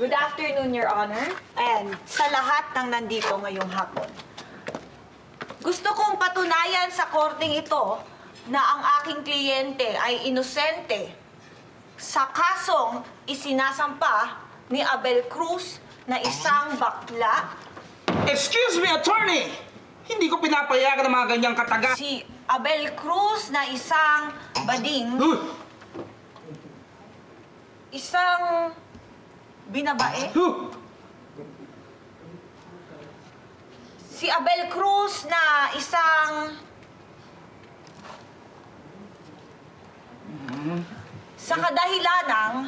Good afternoon, Your Honor. And sa lahat ng nandito ngayong hapon. Gusto kong patunayan sa korteng ito na ang aking kliyente ay inosente sa kasong isinasampa ni Abel Cruz na isang bakla. Excuse me, attorney! Hindi ko pinapayagan ng mga ganyang kataga. Si Abel Cruz na isang bading, isang binabae. Si Abel Cruz na isang... Sa kadahilanang,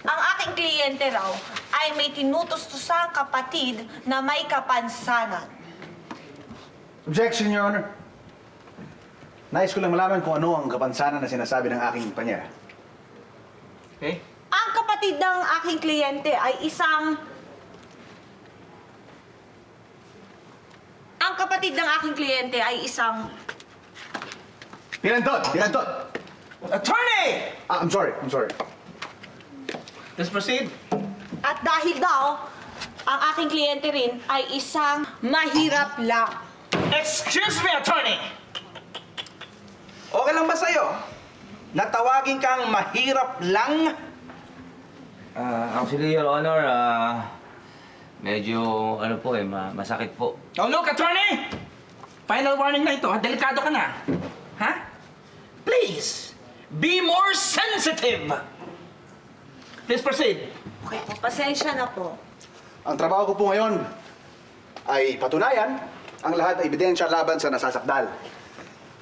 ang aking kliyente raw ay may tinutustusang kapatid na may kapansanan. Objection, Your Honor. Nais ko lang malaman kung ano ang kapansanan na sinasabi ng aking panyera. Okay? Ang kapatid ng aking kliyente ay isang... Ang kapatid ng aking kliyente ay isang... Pilantot! Pilantot! Attorney! I'm sorry. Let's proceed. At dahil daw, ang aking kliyente rin ay isang mahirap lang. Excuse me, attorney! Okay lang ba sa'yo? Natawagin kang mahirap lang? Actually, Your Honor, medyo, ano po masakit po. Oh, look, attorney! Final warning na ito, ha? Delikado ka na. Ha? Please, be more sensitive! Please proceed. Okay po, pasensya na po. Ang trabaho ko po ngayon ay patunayan ang lahat ng ebidensya laban sa nasasakdal.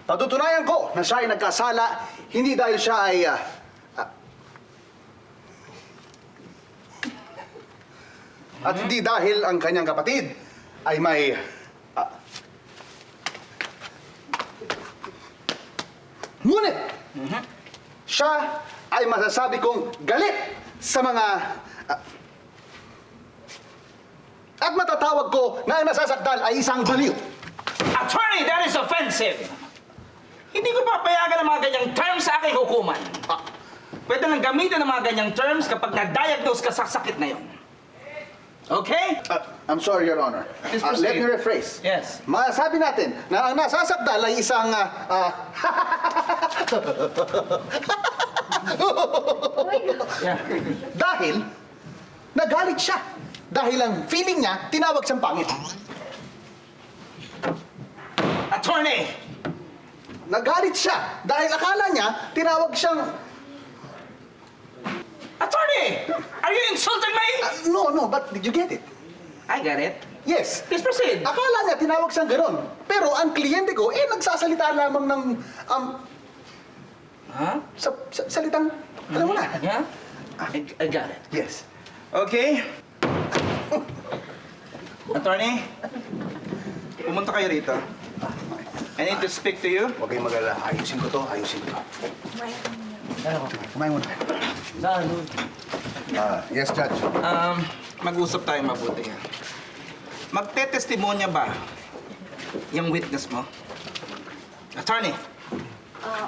Patutunayan ko na siya ay nagkasala, hindi dahil siya ay... at hindi dahil ang kanyang kapatid ay may... ngunit, siya ay masasabi kong galit sa mga... at matatawag ko na ang nasasakdal ay isang baliw. Attorney, that is offensive! Hindi ko papayagan ng mga ganyang terms sa aking hukuman. Pwede lang gamitin ng mga ganyang terms kapag na-diagnose ka sa sakit na yon. Okay? I'm sorry, Your Honor. Please Let proceed. me rephrase. Yes. Masasabi natin na ang nasasakdal ay isang... Yeah. dahil nagalit siya. Dahil ang feeling niya, tinawag siyang pangit. Attorney! Nagalit siya dahil akala niya, tinawag siyang... Attorney! Are you insulting me? No, but did you get it? I get it. Yes. Please proceed. Akala niya, tinawag siyang gano'n. Pero ang kliyente ko, nagsasalita lamang ng... Huh? salitang... alam mo na. Yeah? I got it. Yes. Okay. Attorney, pumunta kayo rito. I need to speak to you. Huwag kayong mag-alala. Ayusin ko to. Kumain muna. Saan? Yes, Judge. Mag-usap tayo mabuti. Magte-testimonya ba yung witness mo? Attorney,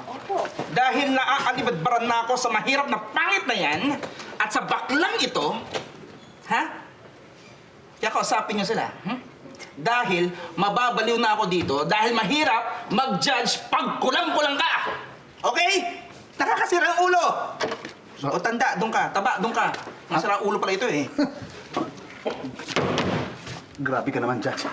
Opo. dahil naaalibadbaran na ako sa mahirap na pangit na yan at sa baklang ito, ha? Kaya kausapin niyo sila. Dahil mababaliw na ako dito dahil mahirap mag-judge pag kulang-kulang ka. Okay? Nakakasira ang ulo. O tanda, doon ka. Taba, doon ka. Masira ang ulo pala ito eh. Grabe ka naman, Judge.